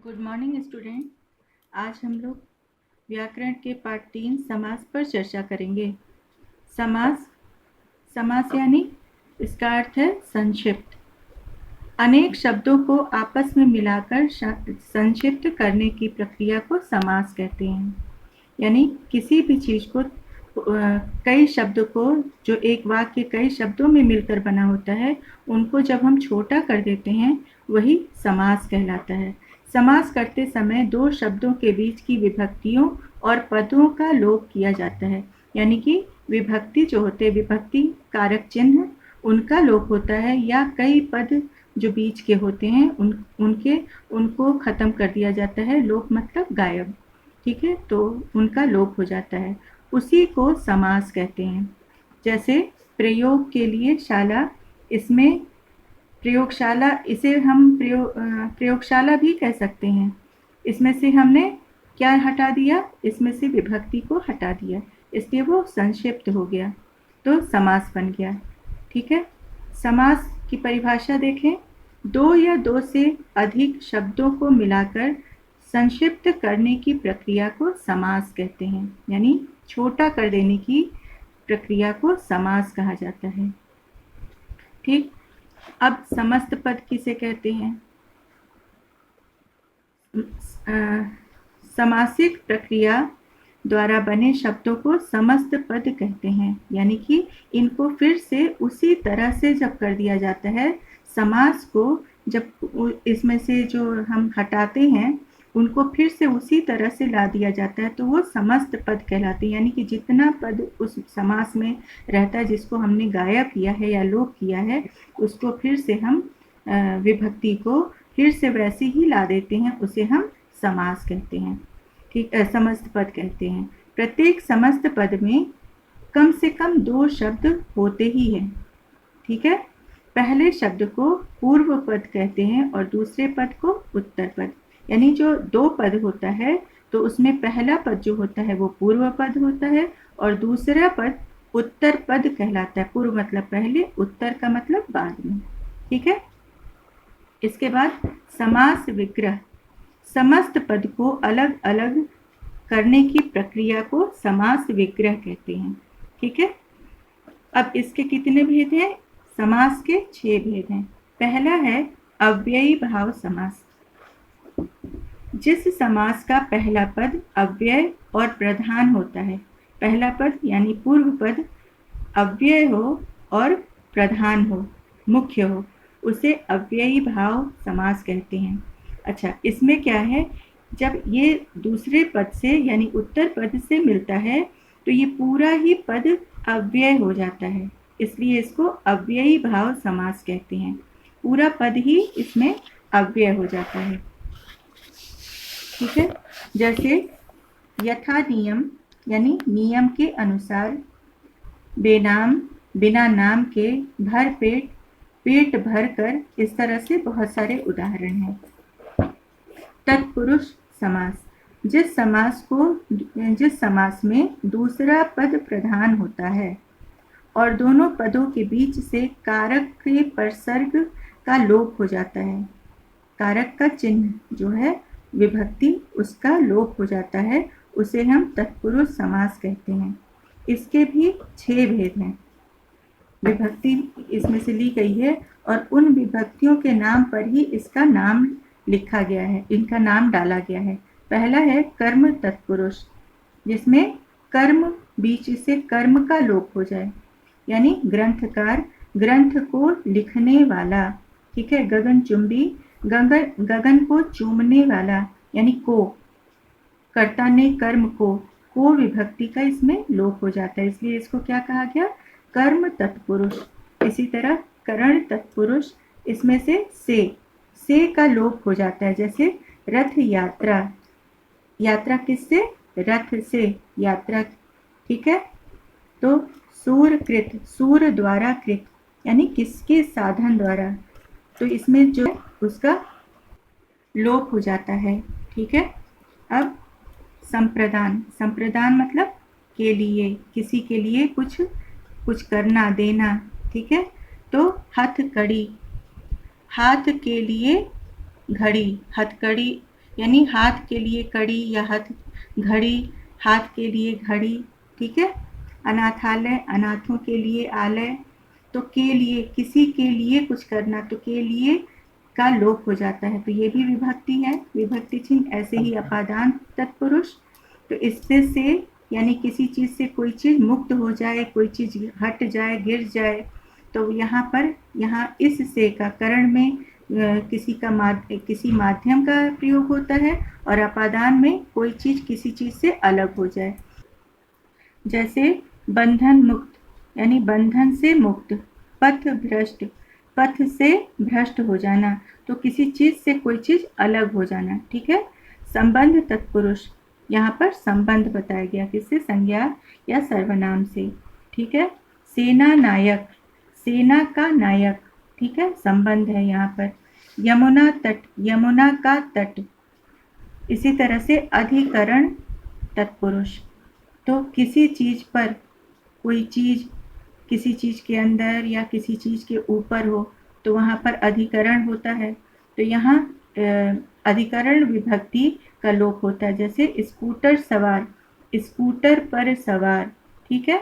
Good morning student. आज हम लोग व्याकरण के पाठ 3 समास पर चर्चा करेंगे। समास समास यानी इसका अर्थ है संक्षिप्त। अनेक शब्दों को आपस में मिलाकर संक्षिप्त करने की प्रक्रिया को समास कहते हैं। यानी किसी भी चीज़ को कई शब्दों को जो एक वाक्य कई शब्दों में मिलकर बना होता है, उनको जब हम छोटा कर देते हैं वही समास कहलाता है। समास करते समय दो शब्दों के बीच की विभक्तियों और पदों का लोप किया जाता है। यानी कि विभक्ति जो होते हैं, विभक्ति कारक चिन्ह, उनका लोप होता है, या कई पद जो बीच के होते हैं उनको ख़त्म कर दिया जाता है। लोप मतलब गायब, ठीक है, तो उनका लोप हो जाता है। उसी को समास कहते हैं। जैसे प्रयोग के लिए शाला, इसमें प्रयोगशाला, इसे हम प्रयोगशाला भी कह सकते हैं। इसमें से हमने क्या हटा दिया? इसमें से विभक्ति को हटा दिया, इसलिए वो संक्षिप्त हो गया, तो समास बन गया। ठीक है, समास की परिभाषा देखें। दो या दो से अधिक शब्दों को मिलाकर संक्षिप्त करने की प्रक्रिया को समास कहते हैं। यानी छोटा कर देने की प्रक्रिया को समास कहा जाता है। ठीक, अब समस्त पद किसे कहते हैं? समासिक प्रक्रिया द्वारा बने शब्दों को समस्त पद कहते हैं। यानी कि इनको फिर से उसी तरह से जब कर दिया जाता है, समास को जब इसमें से जो हम हटाते हैं उनको फिर से उसी तरह से ला दिया जाता है, तो वो समस्त पद कहलाते हैं। यानी कि जितना पद उस समास में रहता है, जिसको हमने गायब किया है या लोप किया है, उसको फिर से हम विभक्ति को फिर से वैसे ही ला देते हैं, उसे हम समास कहते हैं। ठीक, समस्त पद कहते हैं। प्रत्येक समस्त पद में कम से कम दो शब्द होते ही हैं। ठीक है, पहले शब्द को पूर्व पद कहते हैं और दूसरे पद को उत्तर पद। यानी जो दो पद होता है तो उसमें पहला पद जो होता है वो पूर्व पद होता है और दूसरा पद उत्तर पद कहलाता है। पूर्व मतलब पहले, उत्तर का मतलब बाद में। ठीक है, इसके बाद समास विग्रह। समस्त पद को अलग अलग करने की प्रक्रिया को समास विग्रह कहते हैं। ठीक है, अब इसके कितने भेद हैं? समास के 6 भेद हैं। पहला है अव्ययी भाव समास। जिस समास का पहला पद अव्यय और प्रधान होता है, पहला पद यानी पूर्व पद अव्यय हो और प्रधान हो, मुख्य हो, उसे अव्ययी भाव समास कहते हैं। अच्छा, इसमें क्या है, जब ये दूसरे पद से यानी उत्तर पद से मिलता है तो ये पूरा ही पद अव्यय हो जाता है, इसलिए इसको अव्ययी भाव समास कहते हैं। पूरा पद ही इसमें अव्यय हो जाता है। ठीक है, जैसे यथा नियम यानी नियम के अनुसार, बेनाम बिना नाम के, भर पेट पेट भर कर, इस तरह से बहुत सारे उदाहरण हैं। तत्पुरुष समास। जिस समास में दूसरा पद प्रधान होता है और दोनों पदों के बीच से कारक के परसर्ग का लोप हो जाता है, कारक का चिन्ह जो है विभक्ति, उसका लोप हो जाता है, उसे हम तत्पुरुष समास कहते हैं। इसके भी 6 भेद हैं। विभक्ति इसमें से ली गई है और उन विभक्तियों के नाम पर ही इसका नाम लिखा गया है, इनका नाम डाला गया है। पहला है कर्म तत्पुरुष, जिसमें कर्म बीच से कर्म का लोप हो जाए, यानी ग्रंथकार, ग्रंथ को लिखने वाला। ठीक है, गगनचुंबी, गगन को चूमने वाला, यानी को, कर्ता ने कर्म को विभक्ति का इसमें लोप हो जाता है, इसलिए इसको क्या कहा गया? कर्म तत्पुरुष। इसी तरह करण तत्पुरुष, इसमें से का लोप हो जाता है। जैसे रथ यात्रा, यात्रा किससे? रथ से यात्रा। ठीक है, तो सूरकृत, सूर द्वारा कृत, यानी किसके साधन द्वारा, तो इसमें जो उसका लोप हो जाता है। ठीक है, अब संप्रदान। संप्रदान मतलब के लिए, किसी के लिए कुछ करना, देना। ठीक है, तो हथकड़ी, हाथ के लिए घड़ी, हथकड़ी यानी हाथ के लिए कड़ी या हाथ घड़ी, हाथ के लिए घड़ी, ठीक है। अनाथालय, अनाथों के लिए आलय। तो के लिए, किसी के लिए कुछ करना, तो के लिए का लोप हो जाता है, तो ये भी विभक्ति है, विभक्ति चिन्ह। ऐसे ही अपादान तत्पुरुष, तो इससे से यानी किसी चीज़ से कोई चीज़ मुक्त हो जाए, कोई चीज़ हट जाए, गिर जाए, तो यहाँ पर यहाँ इस से का करण में किसी माध्यम का प्रयोग होता है, और अपादान में कोई चीज़ किसी चीज़ से अलग हो जाए। जैसे बंधन मुक्त, यानी बंधन से मुक्त। पथ भ्रष्ट, पथ से भ्रष्ट हो जाना, तो किसी चीज़ से कोई चीज़ अलग हो जाना, ठीक है। संबंध तत्पुरुष, यहाँ पर संबंध बताया गया, किससे, संज्ञा या सर्वनाम से, ठीक है। सेना नायक, सेना का नायक, ठीक है, संबंध है यहाँ पर। यमुना तट, यमुना का तट। इसी तरह से अधिकरण तत्पुरुष, तो किसी चीज़ पर, कोई चीज़ किसी चीज़ के अंदर या किसी चीज़ के ऊपर हो, तो वहाँ पर अधिकरण होता है, तो यहाँ अधिकरण विभक्ति का लोप होता है। जैसे स्कूटर सवार, स्कूटर पर सवार, ठीक है।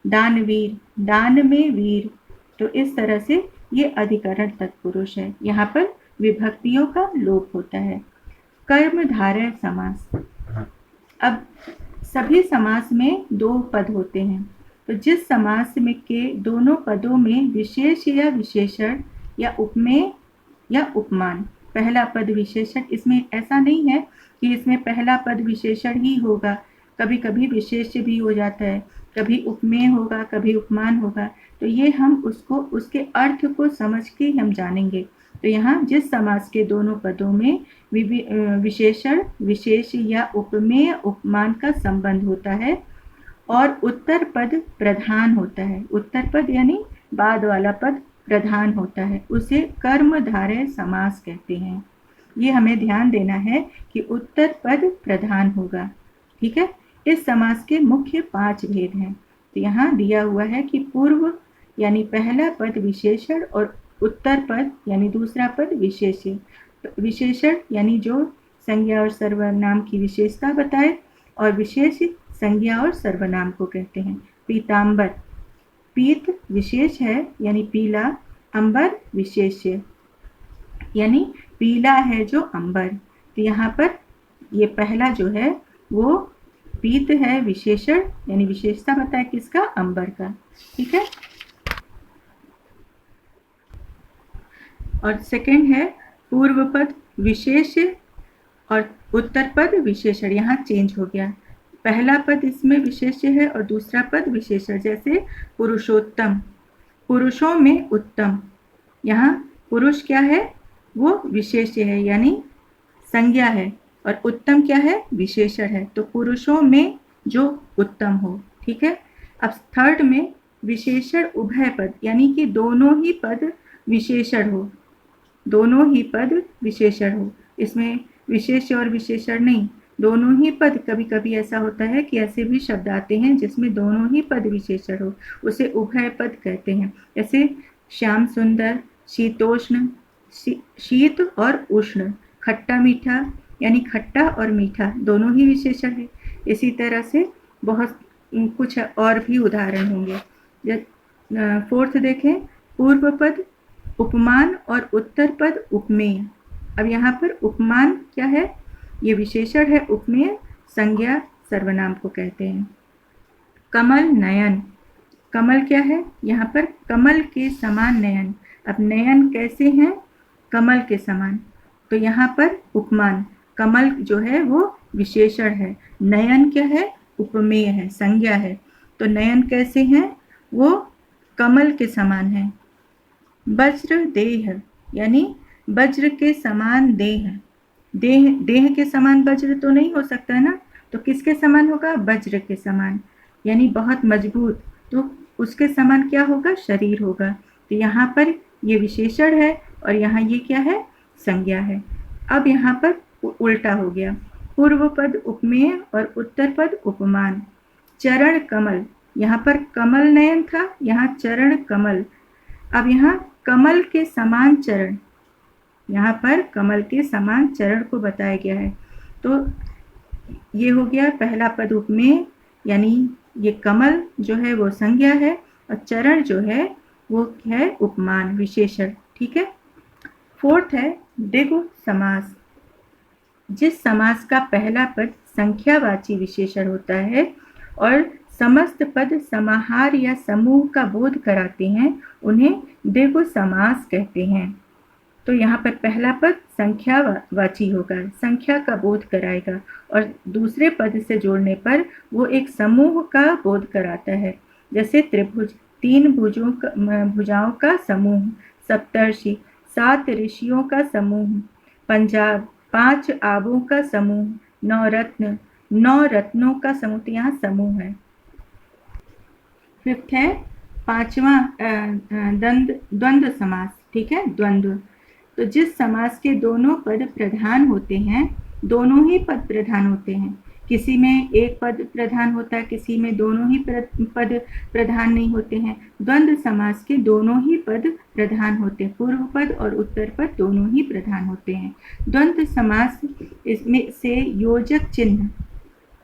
दानवीर, दान में वीर, तो इस तरह से ये अधिकरण तत्पुरुष है, यहाँ पर विभक्तियों का लोप होता है। कर्मधारय समास, अब सभी समास में दो पद होते हैं, तो जिस समास में के दोनों पदों में विशेष या विशेषण या उपमेय या उपमान, पहला पद विशेषण, इसमें ऐसा नहीं है कि इसमें पहला पद विशेषण ही होगा, कभी कभी विशेष्य भी हो जाता है, कभी उपमेय होगा, कभी उपमान होगा, तो ये हम उसको उसके अर्थ को समझ के हम जानेंगे। तो यहाँ जिस समास के दोनों पदों में विशेषण, विशेष या उपमेय उपमान का संबंध होता है और उत्तर पद प्रधान होता है, उत्तर पद यानी बाद वाला पद प्रधान होता है, उसे कर्मधारय समास कहते हैं। ये हमें ध्यान देना है कि उत्तर पद प्रधान होगा, ठीक है। इस समास के मुख्य 5 भेद हैं, तो यहाँ दिया हुआ है कि पूर्व यानी पहला पद विशेषण और उत्तर पद यानी दूसरा पद विशेष्य। विशेषण यानी जो संज्ञा और सर्वनाम की विशेषता बताए, और विशेष संज्ञा और सर्वनाम को कहते हैं। पीतांबर, पीत विशेष है यानी पीला, अंबर विशेष्य यानी पीला है जो अंबर, तो यहाँ पर ये पहला जो है वो पीत है, विशेषण यानी विशेषता बताए किसका, अंबर का, ठीक है। और सेकंड है पूर्व पद विशेष और उत्तर पद विशेषण, यहाँ चेंज हो गया, पहला पद इसमें विशेष्य है और दूसरा पद विशेषण। जैसे पुरुषोत्तम, पुरुषों में उत्तम, यहाँ पुरुष क्या है, वो विशेष्य है यानी संज्ञा है, और उत्तम क्या है, विशेषण है, तो पुरुषों में जो उत्तम हो, ठीक है। अब थर्ड में विशेषण उभय पद, यानी कि दोनों ही पद विशेषण हो, दोनों ही पद विशेषण हो, इसमें विशेष्य और विशेषण नहीं, दोनों ही पद। कभी कभी ऐसा होता है कि ऐसे भी शब्द आते हैं जिसमें दोनों ही पद विशेषण हो, उसे उभय पद कहते हैं। जैसे श्याम सुंदर, शीतोष्ण, शीत और उष्ण, खट्टा मीठा यानी खट्टा और मीठा दोनों ही विशेषण है। इसी तरह से बहुत कुछ और भी उदाहरण होंगे। फोर्थ देखें, पूर्व पद उपमान और उत्तर पद उपमेय। अब यहाँ पर उपमान क्या है, ये विशेषण है, उपमेय संज्ञा सर्वनाम को कहते हैं। कमल नयन, कमल क्या है, यहाँ पर कमल के समान नयन। अब नयन कैसे हैं, कमल के समान, तो यहाँ पर उपमान, कमल जो है वो विशेषण है, नयन क्या है, उपमेय है, संज्ञा है, तो नयन कैसे हैं, वो कमल के समान है। वज्र देह यानी वज्र के समान देह, देह देह के समान वज्र तो नहीं हो सकता ना, तो किसके समान होगा, वज्र के समान यानी बहुत मजबूत, तो उसके समान क्या होगा, शरीर होगा, तो यहाँ पर ये विशेषण है और यहाँ ये क्या है, संज्ञा है। अब यहाँ पर उल्टा हो गया, पूर्व पद उपमेय और उत्तर पद उपमान। चरण कमल, यहाँ पर कमल नयन था, यहाँ चरण कमल, अब यहाँ कमल के समान चरण, यहाँ पर कमल के समान चरण को बताया गया है। तो ये हो गया पहला पद उपमेय, यानी ये कमल जो है वो संज्ञा है और चरण जो है वो है उपमान विशेषण। ठीक है। फोर्थ है द्विगु समास। जिस समास का पहला पद संख्यावाची विशेषण होता है और समस्त पद समाहार या समूह का बोध कराते हैं, उन्हें द्विगु समास कहते हैं। तो यहाँ पर पहला पद संख्यावाची होगा, संख्या का बोध कराएगा, और दूसरे पद से जोड़ने पर वो एक समूह का बोध कराता है। जैसे त्रिभुज, 3 भुजाओं का समूह, सप्तर्षि, 7 ऋषियों का समूह, पंजाब, 5 आबों का समूह, 9 रत्न, 9 रत्नों का समूह। तो यहाँ समूह है। फिफ्थ है पांचवा द्वंद्व समास। ठीक है, द्वंद्व। तो जिस समास के दोनों पद प्रधान होते हैं, दोनों ही पद प्रधान होते हैं, किसी में एक पद प्रधान होता है, किसी में दोनों ही पद प्रधान नहीं होते हैं। द्वंद्व समास के दोनों ही पद प्रधान होते हैं, पूर्व पद और उत्तर पद दोनों ही प्रधान होते हैं। द्वंद्व समास इसमें से योजक चिन्ह,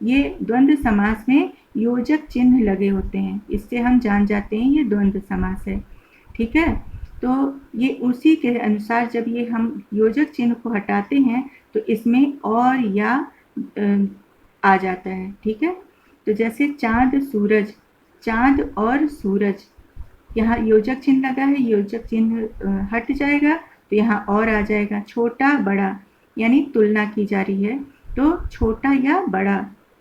ये द्वंद्व समास में योजक चिन्ह लगे होते हैं, इससे हम जान जाते हैं ये द्वंद्व समास है। ठीक है। तो ये उसी के अनुसार जब ये हम योजक चिन्ह को हटाते हैं तो इसमें और या आ जाता है। ठीक है। तो जैसे चांद सूरज, चांद और सूरज, यहाँ योजक चिन्ह लगा है, योजक चिन्ह हट जाएगा तो यहाँ और आ जाएगा। छोटा बड़ा, यानी तुलना की जा रही है, तो छोटा या बड़ा।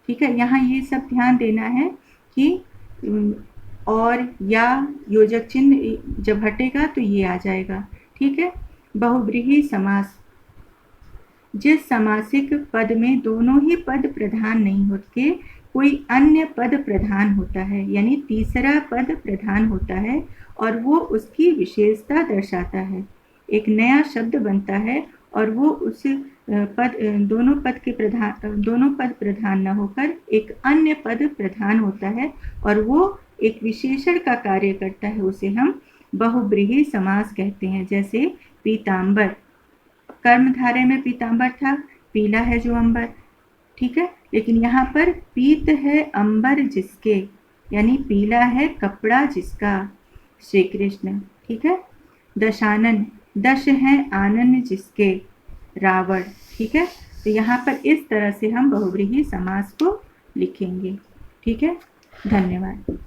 ठीक है। यहाँ ये सब ध्यान देना है कि और या योजक चिन्ह जब हटेगा तो ये आ जाएगा। ठीक है। बहुव्रीहि समास। जिस समासिक पद में दोनों ही पद प्रधान नहीं होते, कोई अन्य पद प्रधान होता है, यानी तीसरा पद प्रधान होता है और वो उसकी विशेषता दर्शाता है। एक नया शब्द बनता है और वो उस दोनों पद प्रधान न होकर एक अन्य पद प्रधान होता है और वो एक विशेषण का कार्य करता है, उसे हम बहुव्रीहि समास कहते हैं। जैसे पीतांबर, कर्मधारय में पीतांबर था, पीला है जो अंबर। ठीक है। लेकिन यहाँ पर पीत है अंबर जिसके, यानी पीला है कपड़ा जिसका, श्री कृष्ण। ठीक है। दशानन, दश है आनंद जिसके, रावण। ठीक है। तो यहाँ पर इस तरह से हम बहुव्रीहि समास को लिखेंगे। ठीक है। धन्यवाद।